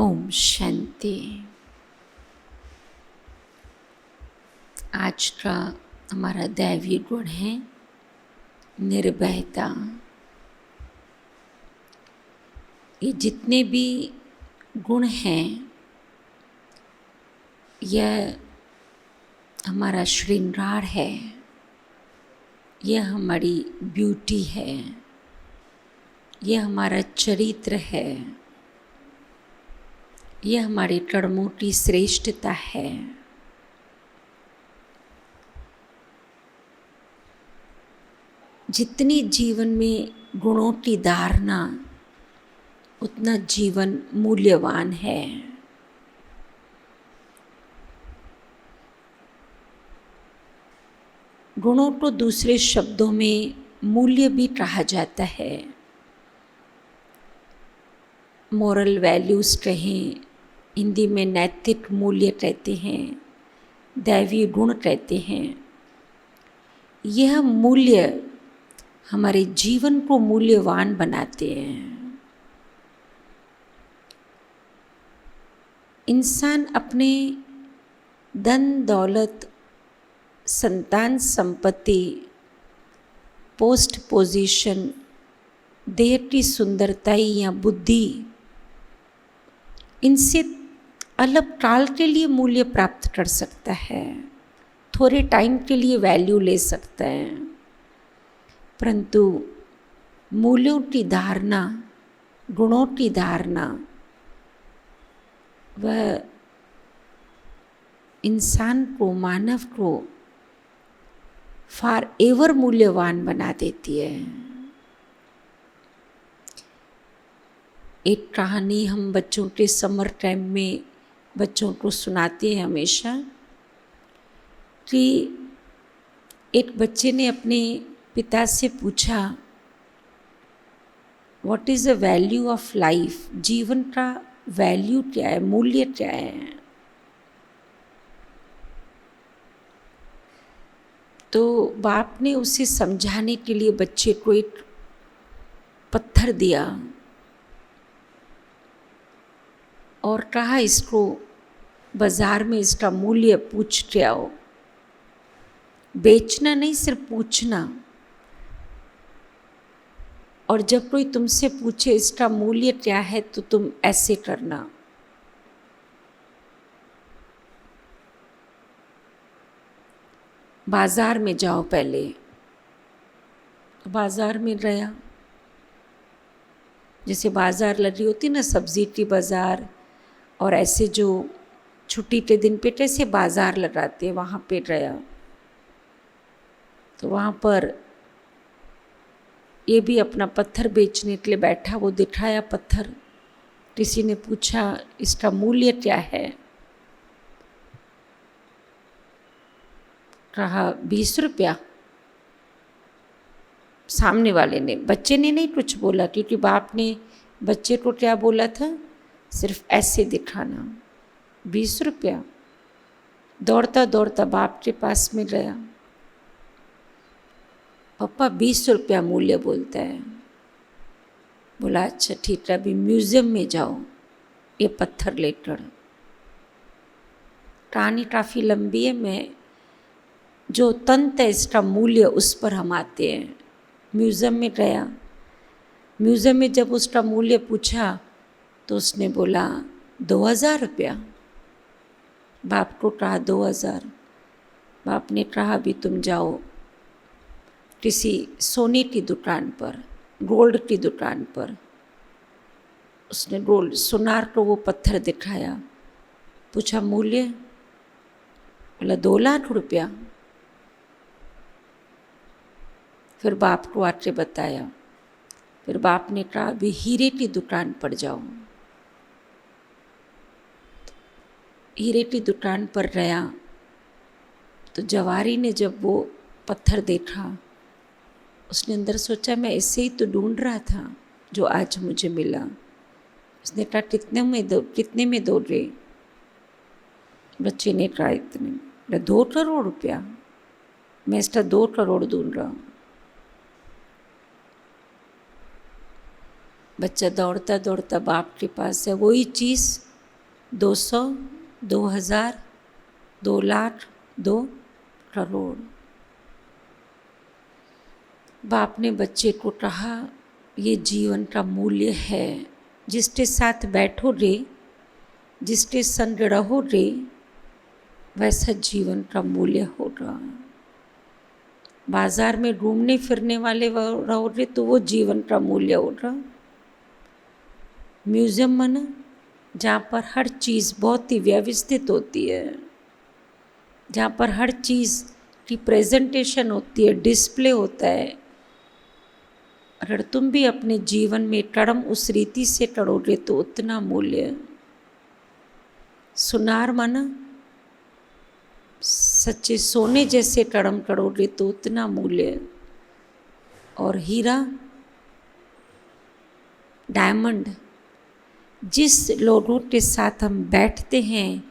ओम शांति। आज का हमारा दैवीय गुण है निर्भयता। ये जितने भी गुण हैं यह हमारा श्रृंगार है, यह हमारी ब्यूटी है, यह हमारा चरित्र है, यह हमारी कर्मों श्रेष्ठता है। जितनी जीवन में गुणों की धारणा उतना जीवन मूल्यवान है। गुणों को दूसरे शब्दों में मूल्य भी कहा जाता है। मोरल वैल्यूज़ कहें, हिंदी में नैतिक मूल्य कहते हैं, दैवीय गुण कहते हैं। यह मूल्य हमारे जीवन को मूल्यवान बनाते हैं। इंसान अपने धन दौलत, संतान संपत्ति, पोस्ट पोजीशन, देह की सुंदरता या बुद्धि, इनसे अल्प काल के लिए मूल्य प्राप्त कर सकता है, थोड़े टाइम के लिए वैल्यू ले सकता है, परंतु मूल्यों की धारणा, गुणों की धारणा वह इंसान को, मानव को फॉर एवर मूल्यवान बना देती है। एक कहानी हम बच्चों के समर टाइम में बच्चों को सुनाते हैं हमेशा, कि एक बच्चे ने अपने पिता से पूछा, what is the value of life? जीवन का वैल्यू क्या है, मूल्य क्या है? तो बाप ने उसे समझाने के लिए बच्चे को एक पत्थर दिया और कहा, इसको बाजार में इसका मूल्य पूछ के आओ। बेचना नहीं, सिर्फ पूछना। और जब कोई तुमसे पूछे इसका मूल्य क्या है तो तुम ऐसे करना। बाजार में जाओ पहले। तो बाजार में गया, जैसे बाजार लगी होती ना, सब्जी की बाजार, और ऐसे जो छुट्टी के दिन पे कैसे बाजार लगाते हैं, वहाँ पे गया। तो वहाँ पर ये भी अपना पत्थर बेचने के लिए बैठा। वो दिखाया पत्थर। किसी ने पूछा, इसका मूल्य क्या है? कहा 20 रुपया। सामने वाले ने, बच्चे ने नहीं कुछ बोला, क्योंकि बाप ने बच्चे को क्या बोला था, सिर्फ ऐसे दिखाना। 20 रुपया। दौड़ता दौड़ता बाप के पास में गया। पापा 20 रुपया मूल्य बोलता है। बोला अच्छा ठीक है, अभी म्यूजियम में जाओ ये पत्थर लेकर। कहानी काफ़ी लंबी है, मैं जो तंत्र है इसका मूल्य उस पर हम आते हैं। म्यूज़ियम में गया। म्यूज़ियम में जब उसका मूल्य पूछा तो उसने बोला 2000 रुपया। बाप को कहा 2000। बाप ने कहा अभी तुम जाओ किसी सोने की दुकान पर, गोल्ड की दुकान पर। उसने गोल्ड, सुनार को वो पत्थर दिखाया। पूछा मूल्य? बोला 2 लाख रुपया। फिर बाप को आके बताया। फिर बाप ने कहा अभी हीरे की दुकान पर जाओ। हीरे की दुकान पर गया तो जवारी ने जब वो पत्थर देखा, उसने अंदर सोचा मैं इससे ही तो ढूंढ रहा था जो आज मुझे मिला। उसने कहा कितने में दो रे? बच्चे ने कहा इतने। 2 करोड़ रुपया। मैं इसका 2 करोड़ ढूंढ रहा हूँ। बच्चा दौड़ता दौड़ता बाप के पास है। वही चीज़ 200, 2000, 2 लाख, 2 करोड़। बाप ने बच्चे को कहा, ये जीवन का मूल्य है, जिसके साथ बैठो रे, जिसके संग रहो रे, वैसा जीवन का मूल्य होगा। बाजार में घूमने फिरने वाले रहो रे तो वो जीवन का मूल्य होगा। म्यूजियम में ना, जहाँ पर हर चीज़ बहुत ही व्यवस्थित होती है, जहाँ पर हर चीज़ की प्रेजेंटेशन होती है, डिस्प्ले होता है, अगर तुम भी अपने जीवन में कर्म उस रीति से करोगे तो उतना मूल्य। सुनार माना सच्चे सोने जैसे कर्म करोगे तो उतना मूल्य। और हीरा, डायमंड, जिस लोगों के साथ हम बैठते हैं,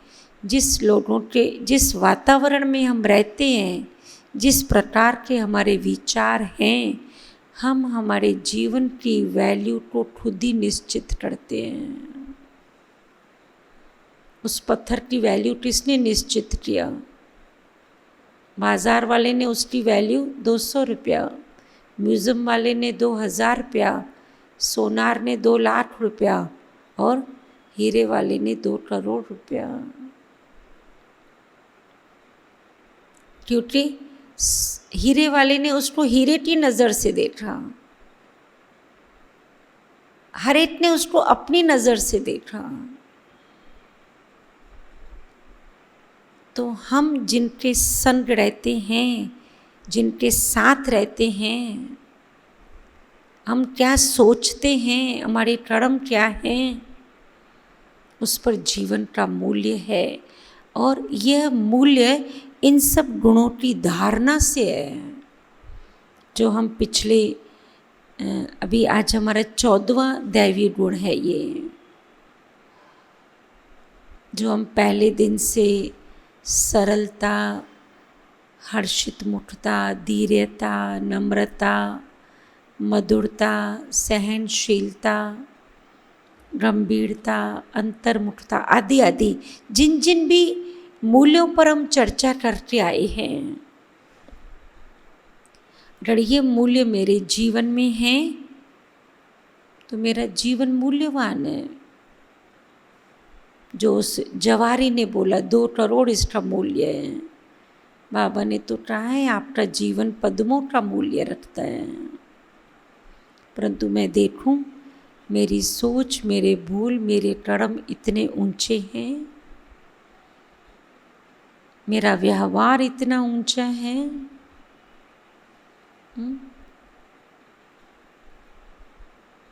जिस वातावरण में हम रहते हैं, जिस प्रकार के हमारे विचार हैं, हम हमारे जीवन की वैल्यू को खुद ही निश्चित करते हैं। उस पत्थर की वैल्यू किसने निश्चित किया? बाजार वाले ने उसकी वैल्यू 200 रुपया, म्यूज़ियम वाले ने 2000 रुपया, सोनार ने 2 लाख रुपया और हीरे वाले ने 2 करोड़ रुपया। क्योंकि हीरे वाले ने उसको हीरे की नज़र से देखा, हर एक ने उसको अपनी नज़र से देखा। तो हम जिनके संग रहते हैं, जिनके साथ रहते हैं, हम क्या सोचते हैं, हमारे कर्म क्या हैं, उस पर जीवन का मूल्य है। और यह मूल्य इन सब गुणों की धारणा से है, जो हम पिछले अभी आज हमारा 14वां दैवीय गुण है ये, जो हम पहले दिन से सरलता, हर्षित मुखता, धीर्यता, नम्रता, मधुरता, सहनशीलता, गंभीरता, अंतर्मुखता आदि आदि जिन जिन भी मूल्यों पर हम चर्चा करते आए हैं, अगर ये मूल्य मेरे जीवन में हैं तो मेरा जीवन मूल्यवान है। जो उस जवारी ने बोला 2 करोड़ इसका मूल्य है, बाबा ने तो कहा है आपका जीवन पद्मों का मूल्य रखता है। परंतु मैं देखूं मेरी सोच, मेरे भूल, मेरे कर्म इतने ऊंचे हैं, मेरा व्यवहार इतना ऊंचा है,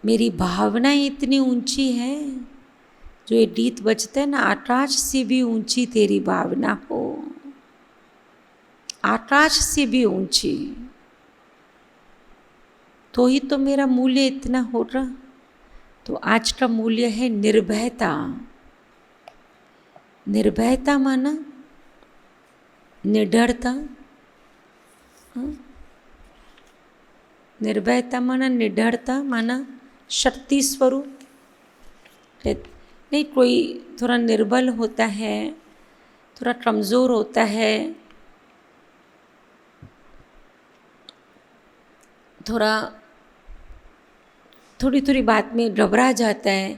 मेरी भावनाएं इतनी ऊंची है। जो ये गीत बजता है ना, आकाश से भी ऊंची तेरी भावना हो, आकाश से भी ऊंची, तो ही तो मेरा मूल्य इतना हो रहा। तो आज का मूल्य है निर्भयता। निर्भयता माना निडरता, निर्भयता माना निडरता, माना शक्ति स्वरूप। नहीं, कोई थोड़ा निर्बल होता है, थोड़ा कमज़ोर होता है, थोड़ी बात में घबरा जाता है,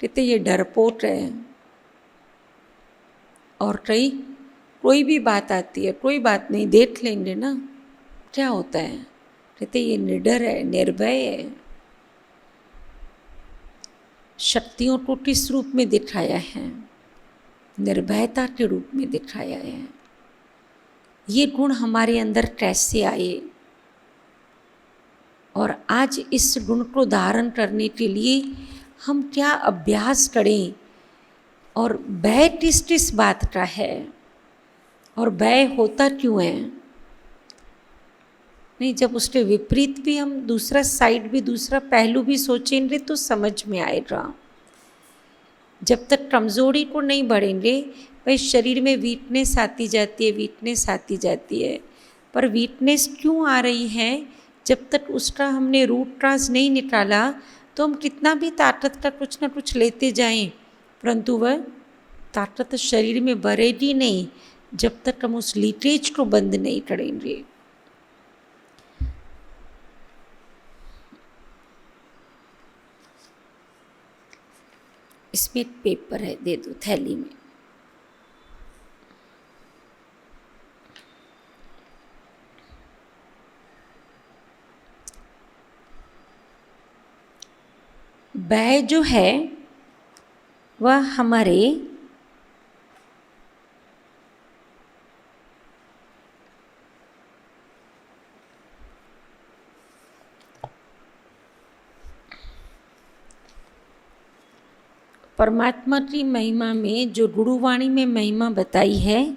कहते ये डरपोक है। और कोई भी बात आती है, कोई बात नहीं, देख लेंगे ना क्या होता है, कहते ये निडर है, निर्भय है। शक्तियों को किस रूप में दिखाया है? निर्भयता के रूप में दिखाया है। ये गुण हमारे अंदर कैसे आए? और आज इस गुण को धारण करने के लिए हम क्या अभ्यास करें? और भय किस बात का है? और भय होता क्यों है? नहीं, जब उसके विपरीत भी हम दूसरा साइड भी, दूसरा पहलू भी सोचेंगे तो समझ में आएगा। जब तक कमज़ोरी को नहीं बढ़ेंगे, भाई शरीर में वीकनेस आती जाती है, वीकनेस आती जाती है। पर वीकनेस क्यों आ रही है? जब तक उसका हमने रूट क्रास नहीं निकाला तो हम कितना भी ताकत का कुछ ना कुछ लेते जाएं, परंतु वह ताकत शरीर में भरेगी नहीं जब तक हम उस लीकेज को बंद नहीं करेंगे। इसमें एक पेपर है, दे दो थैली में। वह जो है वह हमारे परमात्मा की महिमा में जो गुरुवाणी में महिमा बताई है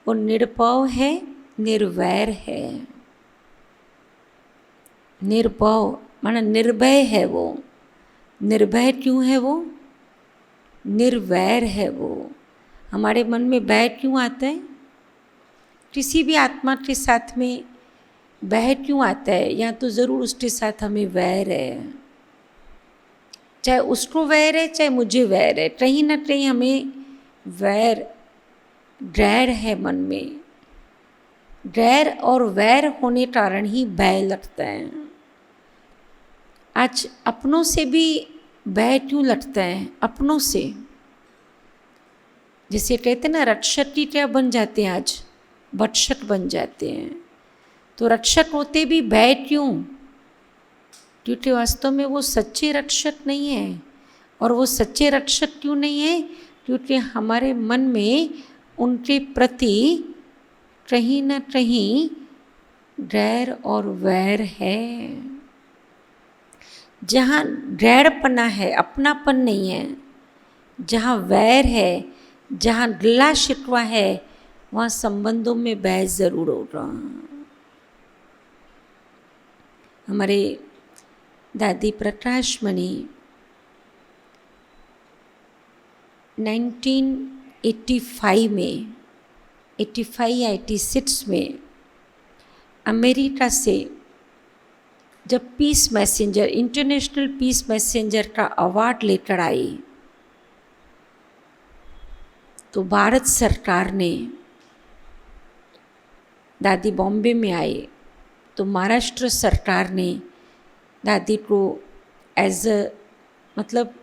वो निर्भव है, निर्वैर है। निर्भव माना निर्भय है वो। निर्भय क्यों है वो? निर्वैर है वो। हमारे मन में बैर क्यों आता है? किसी भी आत्मा के साथ में बैर क्यों आता है? या तो ज़रूर उसके साथ हमें वैर है, चाहे उसको वैर है चाहे मुझे वैर है, कहीं ना कहीं हमें वैर गैर है मन में। गैर और वैर होने कारण ही भय लगता है। आज अपनों से भी भय क्यों लगता है? अपनों से जैसे कहते हैं ना, रक्षक की क्या बन जाते हैं, आज भक्षक बन जाते हैं। तो रक्षक होते भी भय क्यों? क्योंकि वास्तव में वो सच्चे रक्षक नहीं है। और वो सच्चे रक्षक क्यों नहीं है? क्योंकि हमारे मन में उनके प्रति कहीं ना कहीं गैर और वैर है। जहाँ गैरपना है, अपनापन नहीं है, जहाँ वैर है, जहाँ गिला शिकवा है, वहाँ संबंधों में बहस ज़रूर होगा। हमारे दादी प्रकाश मणि 1985 में 85 या 86 में अमेरिका से जब peace messenger, international peace messenger का अवार्ड लेकर आई, तो भारत सरकार ने, दादी बॉम्बे में आए तो महाराष्ट्र सरकार ने दादी को एज अ मतलब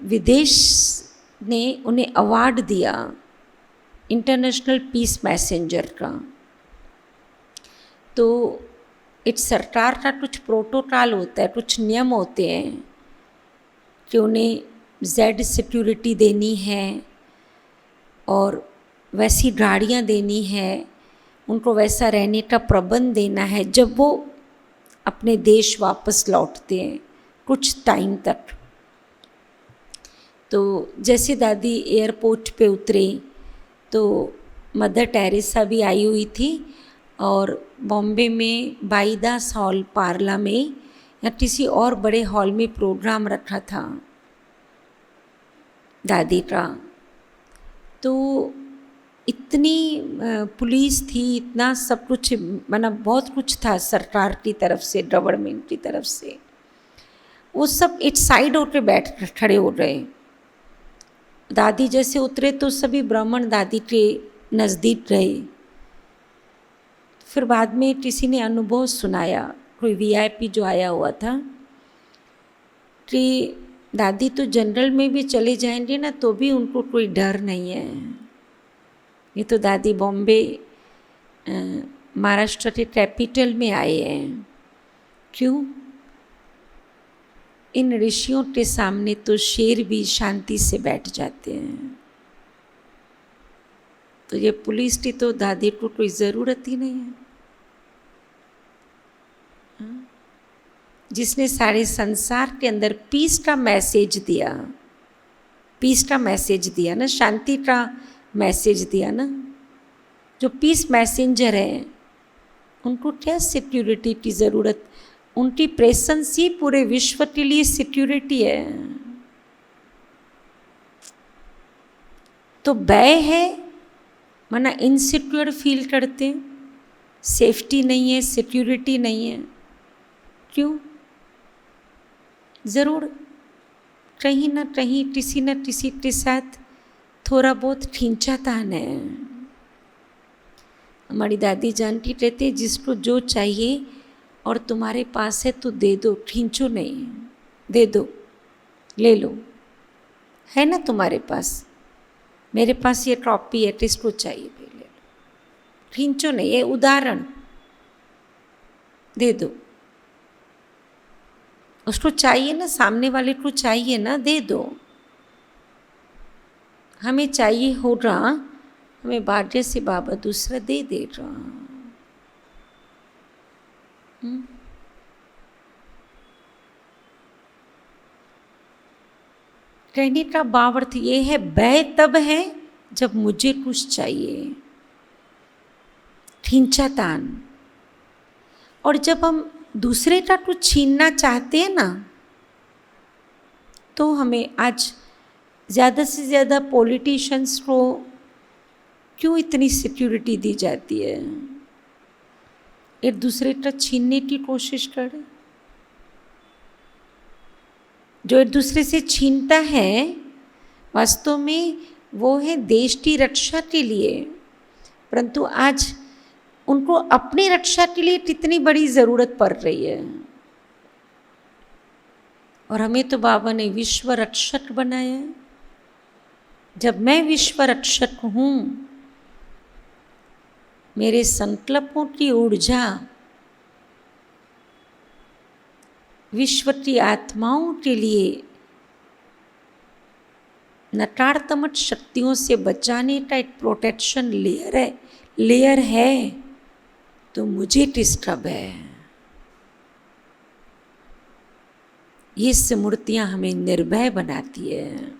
विदेश ने उन्हें अवार्ड दिया इंटरनेशनल पीस मैसेंजर का। तो एक सरकार का कुछ प्रोटोकॉल होता है, कुछ नियम होते हैं कि उन्हें जेड सिक्योरिटी देनी है और वैसी गाड़ियाँ देनी है, उनको वैसा रहने का प्रबंध देना है जब वो अपने देश वापस लौटते हैं कुछ टाइम तक। तो जैसे दादी एयरपोर्ट पे उतरे तो मदर टेरेसा भी आई हुई थी और बॉम्बे में बाईदास हॉल पार्ला में या किसी और बड़े हॉल में प्रोग्राम रखा था दादी का। तो इतनी पुलिस थी, इतना सब कुछ, मतलब बहुत कुछ था सरकार की तरफ से, गवर्नमेंट की तरफ से। वो सब एक साइड होकर बैठ खड़े हो गए। दादी जैसे उतरे तो सभी ब्राह्मण दादी के नज़दीक गए। फिर बाद में किसी ने अनुभव सुनाया, कोई वीआईपी जो आया हुआ था, कि दादी तो जनरल में भी चले जाएंगे ना तो भी उनको कोई डर नहीं है। ये तो दादी बॉम्बे महाराष्ट्र के कैपिटल में आए हैं। क्यों? इन ऋषियों के सामने तो शेर भी शांति से बैठ जाते हैं। तो ये पुलिस की तो दादी को कोई ज़रूरत ही नहीं है। जिसने सारे संसार के अंदर पीस का मैसेज दिया, पीस का मैसेज दिया ना, शांति का मैसेज दिया ना, जो पीस मैसेंजर हैं उनको क्या सिक्योरिटी की ज़रूरत? उनकी प्रेजेंस ही पूरे विश्व के लिए सिक्योरिटी है। तो भय है माना इनसिक्योर फील करते हैं, सेफ्टी नहीं है, सिक्योरिटी नहीं है। क्यों? ज़रूर कहीं ना कहीं किसी न किसी के साथ थोड़ा बहुत खींचातान है। हमारी दादी जानती रहती, जिसको जो चाहिए और तुम्हारे पास है तो दे दो, खींचो नहीं, दे दो, ले लो, है ना तुम्हारे पास, मेरे पास ये ट्रॉफी है, किसको चाहिए भी ले लो, खींचो नहीं। ये उदाहरण, दे दो, उसको चाहिए ना, सामने वाले को चाहिए ना, दे दो। हमें चाहिए हो रहा, हमें भाग्य से बाबा दूसरा दे दे रहा। कहने का भावार्थ ये है, वह तब है जब मुझे कुछ चाहिए, खींचातान। और जब हम दूसरे का कुछ छीनना चाहते हैं ना, तो हमें आज ज़्यादा से ज़्यादा पॉलिटिशियंस को क्यों इतनी सिक्योरिटी दी जाती है? एक दूसरे का छीनने की कोशिश करे। जो एक दूसरे से छीनता है, वास्तव में वो है देश की रक्षा के लिए, परंतु आज उनको अपनी रक्षा के लिए कितनी बड़ी ज़रूरत पड़ रही है। और हमें तो बाबा ने विश्व रक्षक बनाया है। जब मैं विश्व रक्षक हूँ, मेरे संकल्पों की ऊर्जा विश्व की आत्माओं के लिए नकारात्मक शक्तियों से बचाने का एक प्रोटेक्शन लेयर है, तो मुझे डिस्टर्ब है। ये स्मृतियाँ हमें निर्भय बनाती है।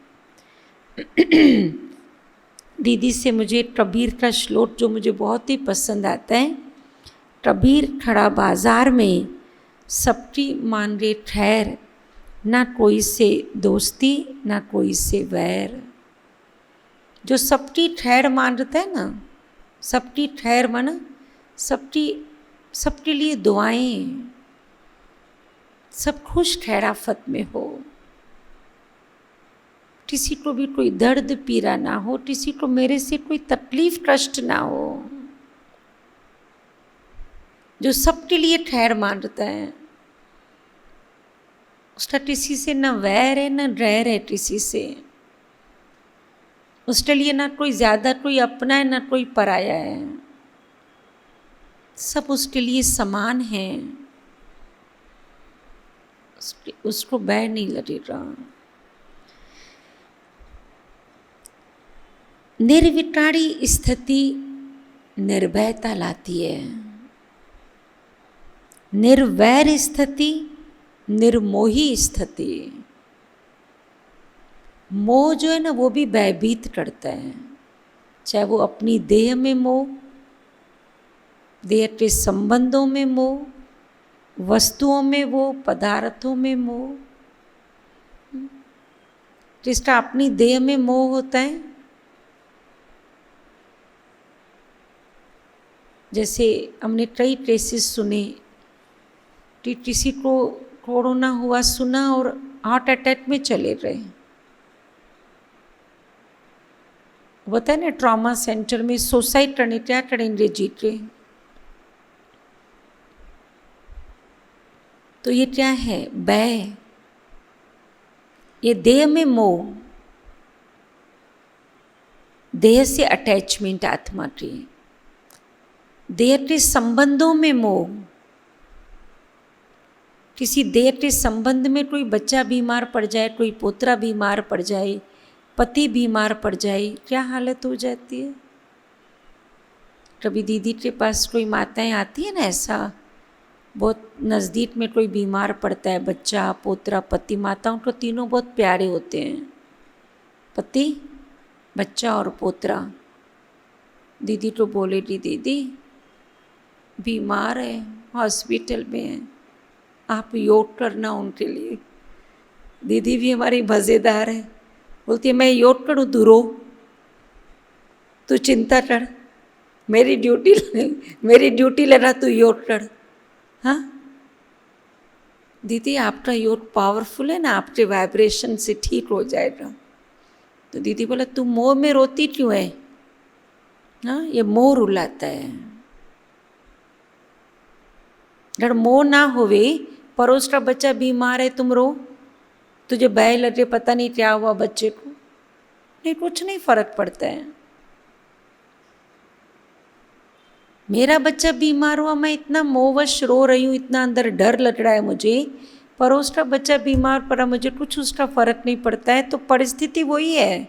दीदी से मुझे कबीर का श्लोक जो मुझे बहुत ही पसंद आता है, कबीर खड़ा बाजार में सबकी मान रे ठहर, ना कोई से दोस्ती ना कोई से वैर। जो सबकी ठहर मानता है ना, सबकी ठहर माना सबके लिए दुआएं, सब खुश खैराफत में हो, किसी को भी कोई दर्द पीड़ा ना हो, किसी को मेरे से कोई तकलीफ कष्ट ना हो। जो सबके लिए ठहर मानता है, उसका किसी से न वैर है न डर है किसी से। उसके लिए ना कोई ज़्यादा कोई अपना है ना कोई पराया है, सब उसके लिए समान है। उसको बैर नहीं लगेगा। निर्विकारी स्थिति निर्भयता लाती है, निर्वैर स्थिति निर्मोही स्थिति। मोह जो है ना, वो भी भयभीत करता है, चाहे वो अपनी देह में मोह, देह के संबंधों में मोह, वस्तुओं में वो, पदार्थों में मोह। जिसका अपनी देह में मोह होता है, जैसे हमने कई केसेस सुने कि किसी को कोरोना हुआ सुना और हार्ट अटैक में चले गए। होता है ना, ट्रॉमा सेंटर में सुसाइड करने क्या करेंगे जी के। तो ये क्या है? भय, ये देह में मोह, देह से अटैचमेंट आत्मा की, देह के संबंधों में मोह। किसी देह के संबंध में कोई बच्चा बीमार पड़ जाए, कोई पोतरा बीमार पड़ जाए, पति बीमार पड़ जाए, क्या हालत हो जाती है। कभी दीदी के पास कोई माताएं आती है ना, ऐसा बहुत नज़दीक में कोई बीमार पड़ता है, बच्चा, पोतरा, पति। माताओं को तीनों बहुत प्यारे होते हैं, पति, बच्चा और पोतरा। दीदी तो बोलेगी, दीदी बीमार है, हॉस्पिटल में है, आप योग करना उनके लिए। दीदी भी हमारी मज़ेदार है, बोलती है मैं योग करूँ, तू रो, तू चिंता कर, मेरी ड्यूटी लेना, तू योग कर। हाँ दीदी, आपका योग पावरफुल है ना, आपके वाइब्रेशन से ठीक हो जाएगा। तो दीदी बोला तू मोह में रोती क्यों है? हाँ, ये मोह रुलाता है। अगर मोह ना होवे, पड़ोस का बच्चा बीमार है तुम रो, तुझे भय लगे पता नहीं क्या हुआ बच्चे को, नहीं कुछ नहीं फर्क पड़ता है। मेरा बच्चा बीमार हुआ, मैं इतना मोहवश रो रही हूँ, इतना अंदर डर लग रहा है मुझे, पड़ोस का बच्चा बीमार पड़ा, मुझे कुछ उसका फर्क नहीं पड़ता है। तो परिस्थिति वही है,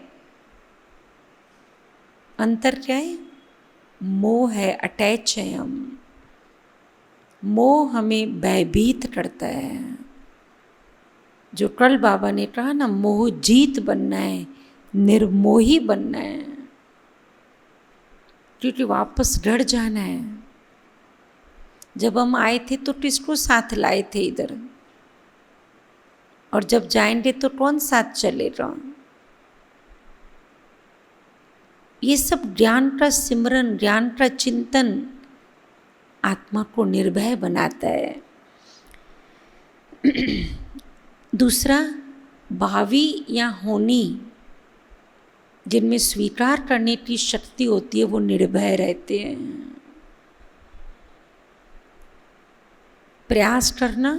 अंतर क्या है? मोह है, अटैच है हम। मोह हमें भयभीत करता है। जो कल बाबा ने कहा ना, मोह जीत बनना है, निर्मोही बनना है, क्योंकि वापस डर जाना है। जब हम आए थे तो किसको साथ लाए थे इधर, और जब जाएंगे तो कौन साथ चलेगा? ये सब ज्ञान का सिमरन, ज्ञान का चिंतन आत्मा को निर्भय बनाता है। दूसरा, भावी या होनी जिनमें स्वीकार करने की शक्ति होती है वो निर्भय रहते हैं। प्रयास करना,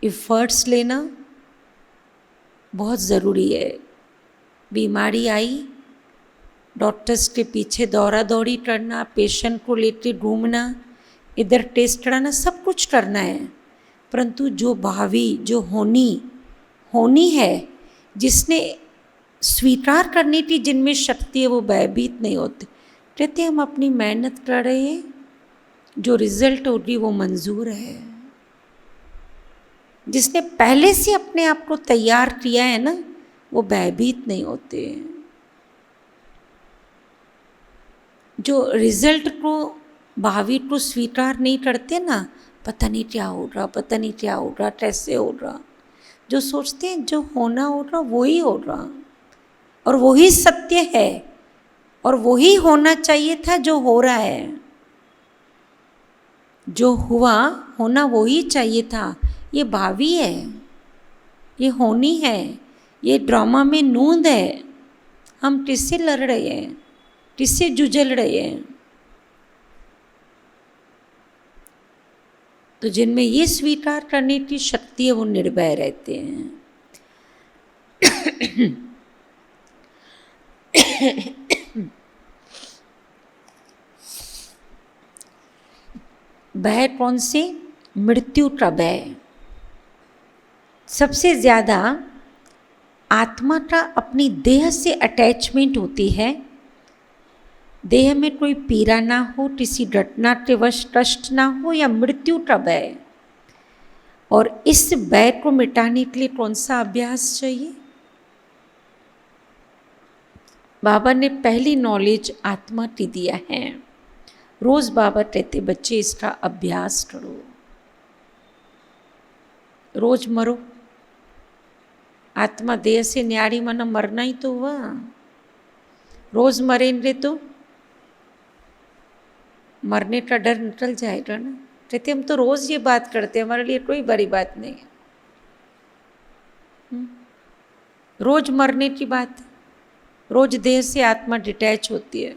एफर्ट्स लेना बहुत ज़रूरी है। बीमारी आई, डॉक्टर्स के पीछे दौड़ा दौड़ी करना, पेशेंट को लेके घूमना, इधर टेस्ट कराना, सब कुछ करना है, परंतु जो भावी, जो होनी है, जिसने स्वीकार करने की जिनमें शक्ति है, वो भयभीत नहीं होते। कहते हम अपनी मेहनत कर रहे हैं, जो रिजल्ट होगी वो मंजूर है। जिसने पहले से अपने आप को तैयार किया है ना, वो भयभीत नहीं होते। जो रिजल्ट को, भावी को स्वीकार नहीं करते ना, पता नहीं क्या हो रहा, पता नहीं क्या हो रहा, कैसे हो रहा, जो सोचते हैं जो होना हो रहा वही हो रहा, और वही सत्य है, और वही होना चाहिए था जो हो रहा है। जो हुआ, होना वही चाहिए था। ये भावी है, ये होनी है, ये ड्रामा में नूंद है। हम किससे लड़ रहे हैं, किससे जुझल रहे हैं? तो जिनमें ये स्वीकार करने की शक्ति है वो निर्भय रहते हैं। भय कौन से? मृत्यु का भय। सबसे ज़्यादा आत्मा का अपनी देह से अटैचमेंट होती है। देह में कोई पीड़ा ना हो, किसी घटना के वश कष्ट ना हो, या मृत्यु का भय। और इस भय को मिटाने के लिए कौन सा अभ्यास चाहिए? बाबा ने पहली नॉलेज आत्मा की दिया है। रोज बाबा कहते बच्चे इसका अभ्यास करो, रोज मरो। आत्मा देह से न्यारी माना मरना ही तो हुआ। रोज मरेंगे तो मरने का डर निकल जाएगा ना। कहते हम तो रोज ये बात करते हैं, हमारे लिए कोई बड़ी बात नहीं है। रोज मरने की बात, रोज देह से आत्मा डिटैच होती है।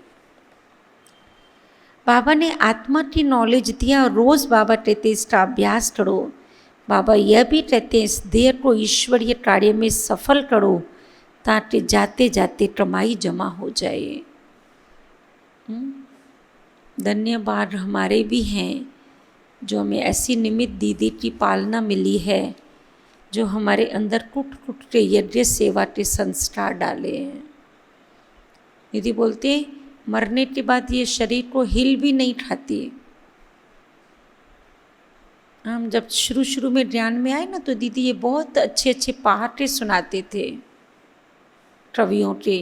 बाबा ने आत्मा की नॉलेज दिया और रोज बाबा कहते इसका अभ्यास करो। बाबा यह भी कहते हैं इस देह को ईश्वरीय कार्य में सफल करो ताकि जाते जाते कमाई जमा हो जाए। धन्यवाद हमारे भी हैं जो हमें ऐसी निमित्त दीदी की पालना मिली है, जो हमारे अंदर कुट कुट के यज्ञ सेवा के संस्कार डाले हैं। दीदी बोलते मरने के बाद ये शरीर को हिल भी नहीं खाती। हम जब शुरू शुरू में ज्ञान में आए ना, तो दीदी ये बहुत अच्छे अच्छे पहाटे सुनाते थे कवियों के।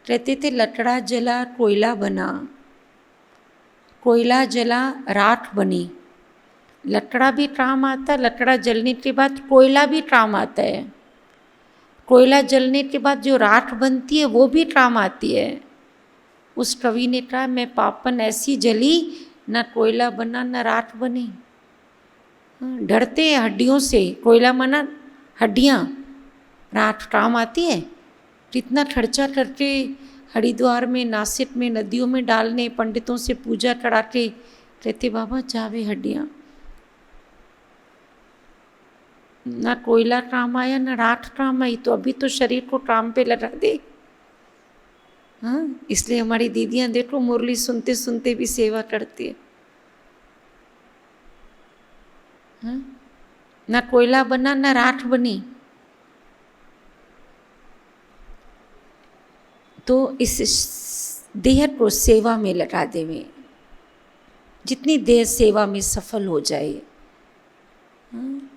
कहते थे लकड़ा जला कोयला बना, कोयला जला राख बनी। लकड़ा भी काम आता, लकड़ा जलने के बाद कोयला भी काम आता है। कोयला जलने के बाद जो राख बनती है वो भी काम आती है। उस कवि ने कहा मैं पापन ऐसी जली, ना कोयला बना ना राख बनी। डरते हैं हड्डियों से, कोयला माना हड्डियाँ, राख काम आती है। कितना खर्चा करके हरिद्वार में, नासिक में, नदियों में डालने, पंडितों से पूजा कराते, कहते बाबा जावे हड्डियाँ। ना कोयला काम आया, ना राख काम आई, तो अभी तो शरीर को काम पे लगा दे। हाँ, इसलिए हमारी दीदियाँ देखो मुरली सुनते सुनते भी सेवा करती है। हाँ? ना कोयला बना, ना राख बनी। तो इस देह को सेवा में लगा देवे, जितनी देर सेवा में सफल हो जाए। हाँ?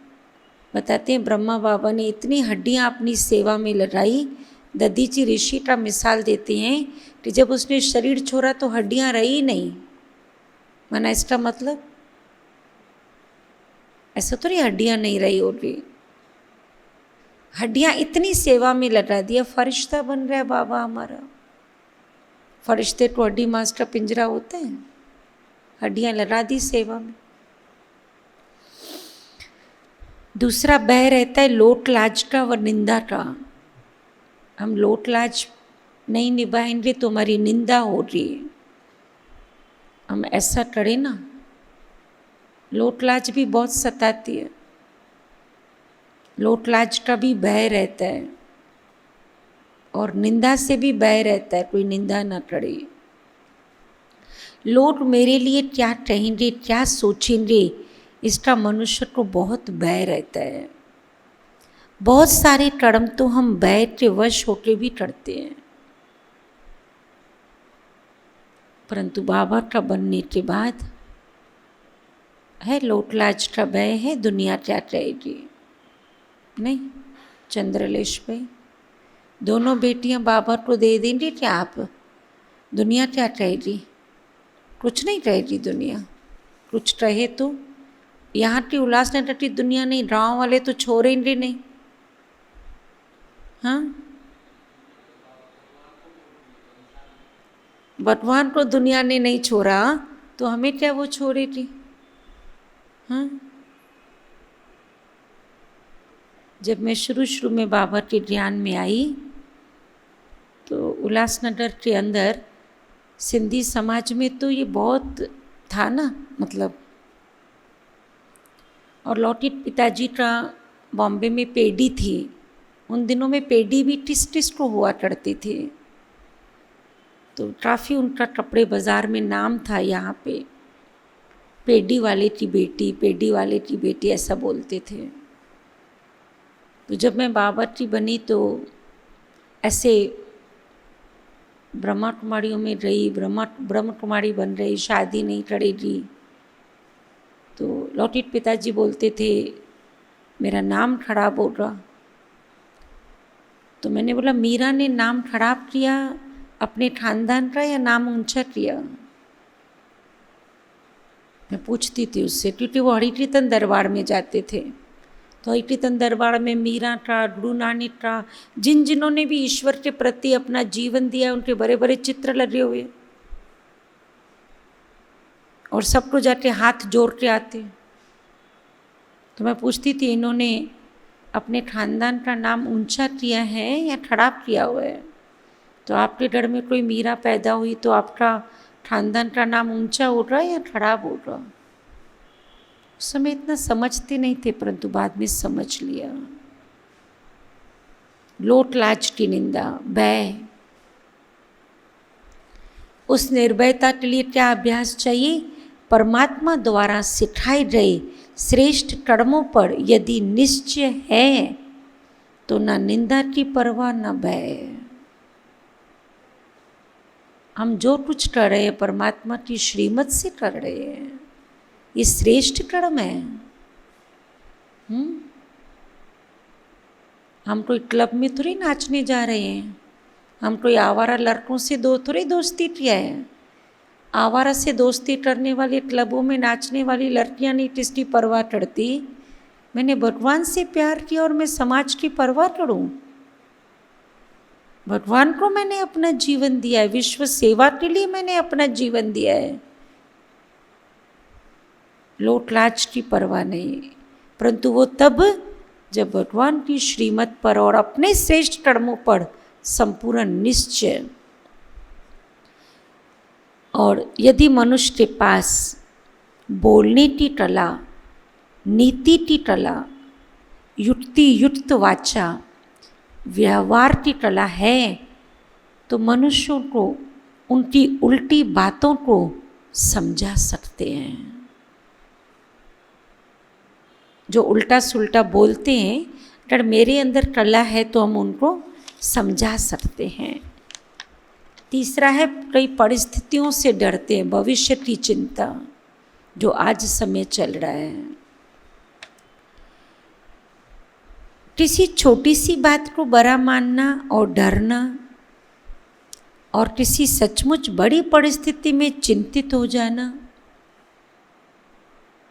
बताते हैं ब्रह्मा बाबा ने इतनी हड्डियां अपनी सेवा में लगाई। दधीची ऋषि का मिसाल देते हैं कि जब उसने शरीर छोड़ा तो हड्डियां रही नहीं। माना इसका मतलब ऐसा तो नहीं हड्डियां नहीं रही होगी, हड्डियां इतनी सेवा में लगा दिया। फरिश्ता बन रहा है बाबा हमारा। फरिश्ते तो हड्डी मांस का पिंजरा होता है, हड्डियां लगा दी सेवा में। दूसरा भय रहता है लोट लाज का व निंदा का। हम लोट लाज नहीं निभाएंगे तो हमारी निंदा हो रही है। हम ऐसा करें ना, लोट लाज भी बहुत सताती है, लोट लाज का भी भय रहता है और निंदा से भी भय रहता है, कोई निंदा ना करे। लोग मेरे लिए क्या कहेंगे, क्या सोचेंगे, इसका मनुष्य को बहुत भय रहता है। बहुत सारे कर्म तो हम भय के वश होके भी करते हैं, परंतु बाबा का बनने के बाद है लोट लाज का भय है, दुनिया क्या कहेगी। नहीं, चंद्रलेश भाई, दोनों बेटियां बाबा को दे देंगी क्या आप? दुनिया क्या कहेगी? कुछ नहीं कहेगी दुनिया। कुछ कहे तो यहाँ की उल्लासनगर की दुनिया नहीं, गाँव वाले तो छोड़ेंगे नहीं। हाँ, भगवान को दुनिया ने नहीं छोड़ा तो हमें क्या वो छोड़ेगी? हाँ, जब मैं शुरू में बाबा के ज्ञान में आई तो उल्लासनगर के अंदर सिंधी समाज में तो ये बहुत था ना, मतलब। और लौकिक पिताजी का बॉम्बे में पेडी थी, उन दिनों में पेडी भी टिस टिस को हुआ करती थी, तो काफ़ी उनका कपड़े बाज़ार में नाम था। यहाँ पे पेडी वाले की बेटी, पेडी वाले की बेटी ऐसा बोलते थे। तो जब मैं बाबा की बनी तो ऐसे ब्रह्मा कुमारियों में रही, ब्रह्म कुमारी बन रही, शादी नहीं करेगी। तो लौकिक पिताजी बोलते थे मेरा नाम खराब होगा। तो मैंने बोला मीरा ने नाम खराब किया अपने खानदान का या नाम ऊंचा किया? मैं पूछती थी उससे, क्योंकि वो हरिकीर्तन दरबार में जाते थे। तो हरिकीर्तन दरबार में मीरा का, गुरु नानक का, जिन जिन्होंने भी ईश्वर के प्रति अपना जीवन दिया, उनके बड़े बड़े चित्र लगे हुए, और सबको जाके हाथ जोड़ के आते। तो मैं पूछती थी इन्होंने अपने खानदान का नाम ऊंचा किया है या खराब किया हुआ है? तो आपके घर में कोई मीरा पैदा हुई तो आपका खानदान का नाम ऊंचा हो रहा है या खराब हो रहा? उस समय इतना समझते नहीं थे, परंतु बाद में समझ लिया। लोट लाज की निंदा, भय, उस निर्भयता के लिए क्या अभ्यास चाहिए? परमात्मा द्वारा सिखाए गए श्रेष्ठ कर्मों पर यदि निश्चय है तो ना निंदा की परवाह ना भय। हम जो कुछ कर रहे हैं परमात्मा की श्रीमत से कर रहे हैं, ये श्रेष्ठ कर्म है। हम कोई क्लब में थोड़ी नाचने जा रहे हैं, हम कोई आवारा लड़कों से थोड़ी दोस्ती किया है। आवारा से दोस्ती करने वाले क्लबों में नाचने वाली लड़कियां नहीं किसकी परवाह करती। मैंने भगवान से प्यार किया और मैं समाज की परवाह करूं? भगवान को मैंने अपना जीवन दिया है, विश्व सेवा के लिए मैंने अपना जीवन दिया है। लोट लाज की परवाह नहीं, परंतु वो तब जब भगवान की श्रीमत पर और अपने श्रेष्ठ कर्मों पर संपूर्ण निश्चय। और यदि मनुष्य के पास बोलने की कला, नीति की कला, युक्ति युक्त वाचा, व्यवहार की कला है, तो मनुष्यों को उनकी उल्टी बातों को समझा सकते हैं। जो उल्टा सुल्टा बोलते हैं, अगर मेरे अंदर कला है तो हम उनको समझा सकते हैं। तीसरा है, कई परिस्थितियों से डरते हैं, भविष्य की चिंता, जो आज समय चल रहा है। किसी छोटी सी बात को बड़ा मानना और डरना, और किसी सचमुच बड़ी परिस्थिति में चिंतित हो जाना।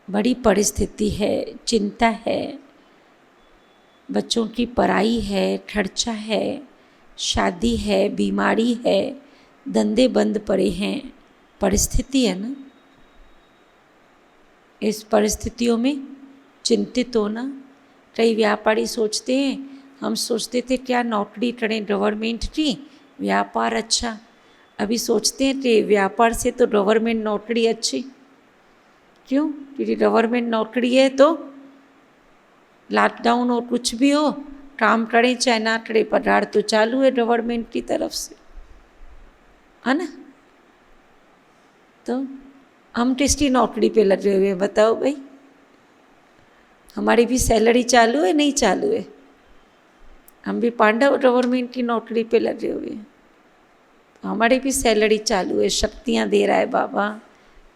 बड़ी परिस्थिति है, चिंता है, बच्चों की पढ़ाई है, खर्चा है, शादी है, बीमारी है, धंधे बंद पड़े हैं, परिस्थिति है ना। इस परिस्थितियों में चिंतित होना। कई व्यापारी सोचते हैं, हम सोचते थे क्या नौकरी करें गवर्नमेंट की, व्यापार अच्छा। अभी सोचते हैं कि व्यापार से तो गवर्नमेंट नौकरी अच्छी। क्यों? क्योंकि गवर्नमेंट नौकरी है तो लॉकडाउन और कुछ भी हो, काम करें चाहे ना करें, पगार तो चालू है गवर्नमेंट की तरफ से, है ना। तो हम किसकी नौकरी पे लगे हुए हैं बताओ भाई? हमारी भी सैलरी चालू है नहीं चालू है? हम भी पांडव गवर्नमेंट की नौकरी पे लगे हुए हैं, तो हमारी भी सैलरी चालू है। शक्तियाँ दे रहा है बाबा,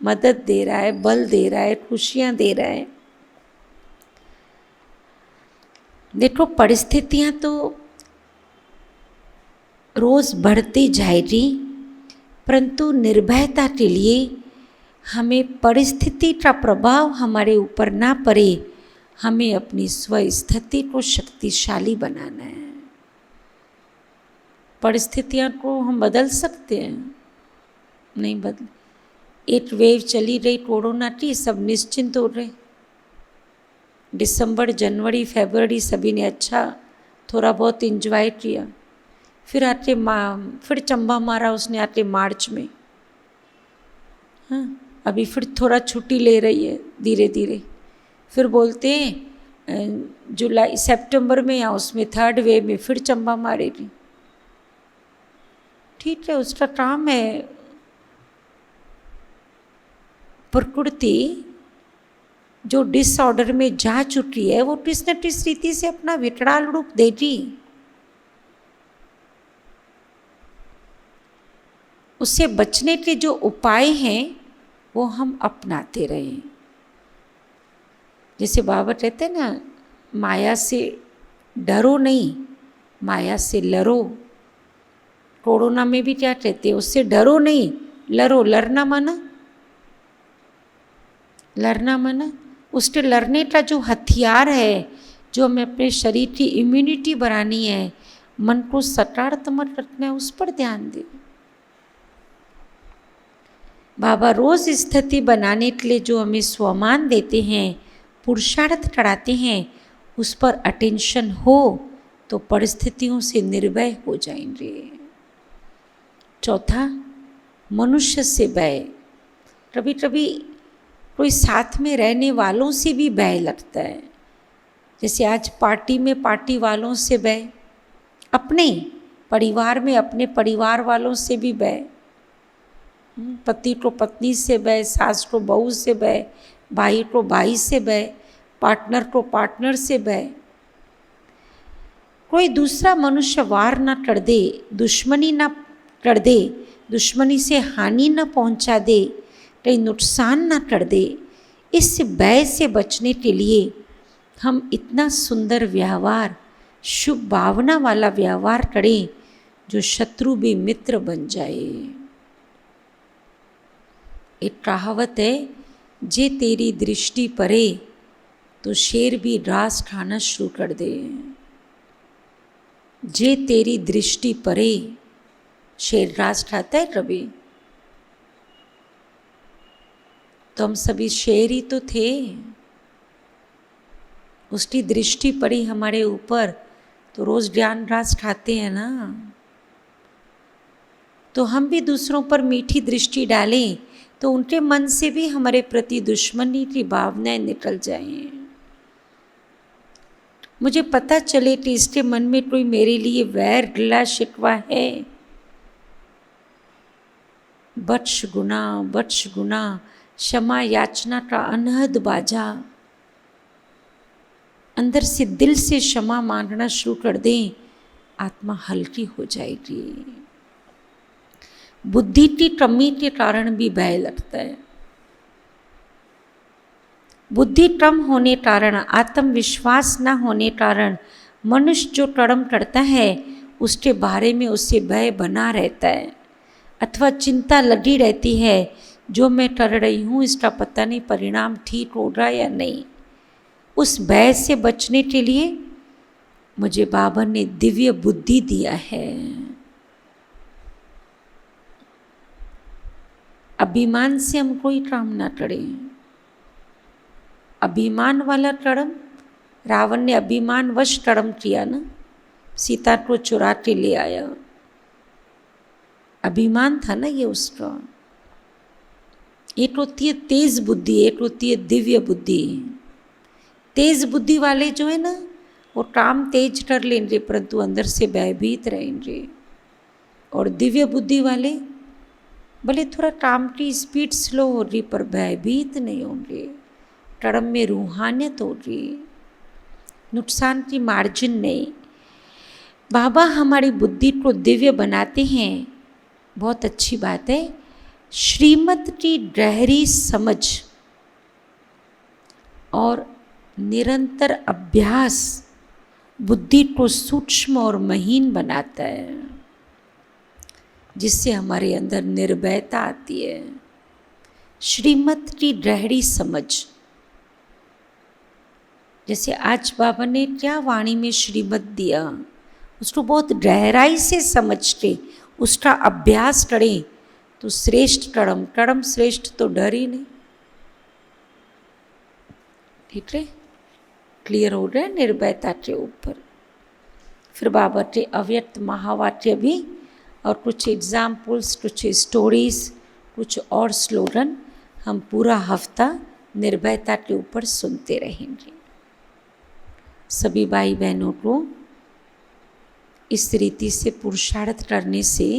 मदद दे रहा है, बल दे रहा है, खुशियाँ दे रहा है। देखो परिस्थितियाँ तो रोज़ बढ़ती जाएगी, परंतु निर्भयता के लिए हमें परिस्थिति का प्रभाव हमारे ऊपर ना पड़े, हमें अपनी स्वस्थिति को शक्तिशाली बनाना है। परिस्थितियों को हम बदल सकते हैं? नहीं बदल। एक वेव चली रही कोरोना की, सब निश्चिंत हो रहे। दिसंबर, जनवरी, फरवरी सभी ने अच्छा थोड़ा बहुत एंजॉय किया। फिर चंबा मारा उसने आके मार्च में। हाँ, अभी फिर थोड़ा छुट्टी ले रही है धीरे धीरे। फिर बोलते हैं जुलाई सितंबर में या उसमें थर्ड वेव में फिर चंबा मारेगी। ठीक है, उसका काम है। प्रकृति जो डिसऑर्डर में जा चुकी है वो किस न किस रीति से अपना विकराल रूप देगी। उससे बचने के जो उपाय हैं वो हम अपनाते रहें। जैसे बाबा कहते हैं ना, माया से डरो नहीं, माया से लड़ो। कोरोना में भी क्या कहते हैं, उससे डरो नहीं, लड़ो। लड़ना माना, लड़ना माना उसके लड़ने का जो हथियार है, जो हमें अपने शरीर की इम्यूनिटी बढ़ानी है, मन को सकारात्मक रखना है, उस पर ध्यान दें। बाबा रोज स्थिति बनाने के लिए जो हमें स्वमान देते हैं, पुरुषार्थ कराते हैं, उस पर अटेंशन हो तो परिस्थितियों से निर्भय हो जाएंगे। चौथा, मनुष्य से भय। कभी कभी कोई साथ में रहने वालों से भी भय लगता है। जैसे आज पार्टी में पार्टी वालों से भय, अपने परिवार में अपने परिवार वालों से भी भय, पति को पत्नी से भय, सास को बहू से भय, भाई को भाई से भय, पार्टनर को पार्टनर से भय। कोई दूसरा मनुष्य वार ना कर दे, दुश्मनी ना कर दे, दुश्मनी से हानि ना पहुंचा दे, कहीं नुकसान ना कर दे। इस भय से बचने के लिए हम इतना सुंदर व्यवहार, शुभ भावना वाला व्यवहार करें जो शत्रु भी मित्र बन जाए। एक कहावत है, जे तेरी दृष्टि परे तो शेर भी घास खाना शुरू कर दे। जे तेरी दृष्टि परे, शेर घास खाता है कभी? तो हम सभी शेर ही तो थे। उसकी दृष्टि पड़ी हमारे ऊपर तो रोज ज्ञान घास खाते हैं ना। तो हम भी दूसरों पर मीठी दृष्टि डालें तो उनके मन से भी हमारे प्रति दुश्मनी की भावनाएं निकल जाएं। मुझे पता चले कि इसके मन में कोई मेरे लिए वैर गिला शिकवा है। बख्श गुना क्षमा याचना का अनहद बाजा। अंदर से दिल से क्षमा मांगना शुरू कर दें, आत्मा हल्की हो जाएगी। बुद्धि की कमी के कारण भी भय लगता है। बुद्धि कम होने कारण, आत्मविश्वास न होने कारण मनुष्य जो कर्म करता है उसके बारे में उससे भय बना रहता है, अथवा चिंता लगी रहती है, जो मैं कर रही हूँ इसका पता नहीं परिणाम ठीक होगा या नहीं। उस भय से बचने के लिए मुझे बाबा ने दिव्य बुद्धि दिया है। अभिमान से हम कोई काम ना करें। अभिमान वाला कर्म, रावण ने अभिमान वश कर्म किया ना, सीता को चुरा के ले आया। अभिमान था ना ये उसका। एक होती है तेज बुद्धि, एक होती है दिव्य बुद्धि। तेज बुद्धि वाले जो है ना वो काम तेज कर लेंगे परंतु अंदर से भयभीत रहेंगे, और दिव्य बुद्धि वाले भले थोड़ा काम की स्पीड स्लो हो रही पर भयभीत नहीं होंगे। कर्म में रूहानियत होगी, नुकसान की मार्जिन नहीं। बाबा हमारी बुद्धि को दिव्य बनाते हैं, बहुत अच्छी बात है। श्रीमत की गहरी समझ और निरंतर अभ्यास बुद्धि को सूक्ष्म और महीन बनाता है, जिससे हमारे अंदर निर्भयता आती है। श्रीमत की गहरी समझ, जैसे आज बाबा ने क्या वाणी में श्रीमत दिया, उसको बहुत गहराई से समझ के उसका अभ्यास करें तो श्रेष्ठ कर्म, कर्म श्रेष्ठ तो डर ही नहीं। ठीक है, क्लियर हो रहा है निर्भयता के ऊपर। फिर बाबा के अव्यक्त महावाक्य भी और कुछ एग्जाम्पल्स, कुछ स्टोरीज, कुछ और स्लोगन हम पूरा हफ्ता निर्भयता के ऊपर सुनते रहेंगे। सभी भाई बहनों को इस रीति से पुरुषार्थ करने से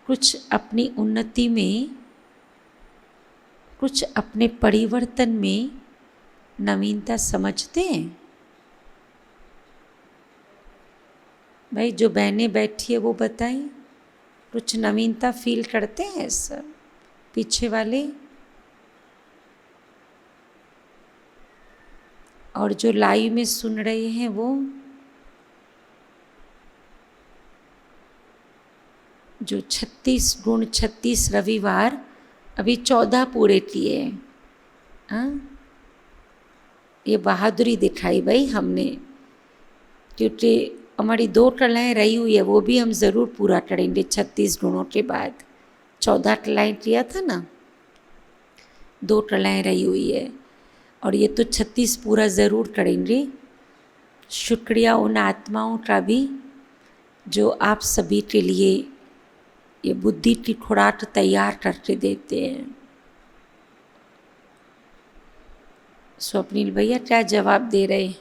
कुछ अपनी उन्नति में, कुछ अपने परिवर्तन में नवीनता समझते हैं। भाई जो बहनें बैठी है वो बताएं, कुछ नवीनता फील करते हैं सब पीछे वाले? और जो लाइव में सुन रहे हैं वो जो 36 गुण 36 रविवार अभी 14 पूरे किए। हाँ, ये बहादुरी दिखाई भाई हमने, क्योंकि हमारी 2 कलाएँ रही हुई है, वो भी हम ज़रूर पूरा करेंगे। 36 गुणों के बाद 14 कलाएँ किया था ना, 2 कलाएँ रही हुई है, और ये तो 36 पूरा ज़रूर करेंगे। शुक्रिया उन आत्माओं का भी जो आप सभी के लिए ये बुद्धि की खुराक तैयार करके देते हैं। स्वप्निल भैया क्या जवाब दे रहे हैं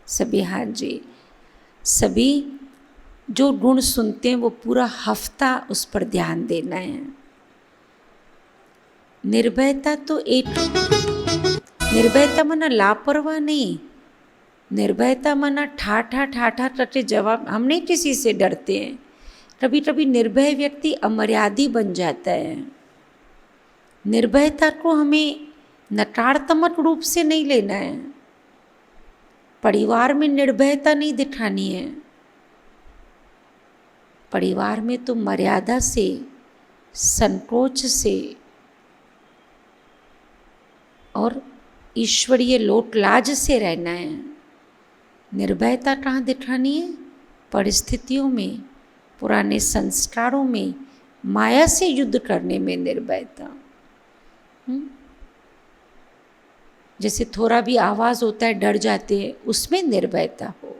सभी? हाँ जी, सभी जो गुण सुनते हैं वो पूरा हफ्ता उस पर ध्यान देना है। निर्भयता तो एक, निर्भयता माना लापरवाह नहीं, निर्भयता माना ठाठा ठाठा करके जवाब। हम नहीं किसी से डरते हैं। कभी कभी निर्भय व्यक्ति अमर्यादी बन जाता है। निर्भयता को हमें नकारात्मक रूप से नहीं लेना है। परिवार में निर्भयता नहीं दिखानी है। परिवार में तो मर्यादा से, संकोच से और ईश्वरीय लोक लाज से रहना है। निर्भयता कहाँ दिखानी है? परिस्थितियों में, पुराने संस्कारों में, माया से युद्ध करने में निर्भयता। जैसे थोड़ा भी आवाज़ होता है डर जाते हैं, उसमें निर्भयता हो।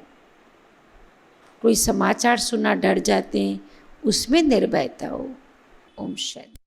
कोई समाचार सुना डर जाते हैं, उसमें निर्भयता हो। ओम शांति।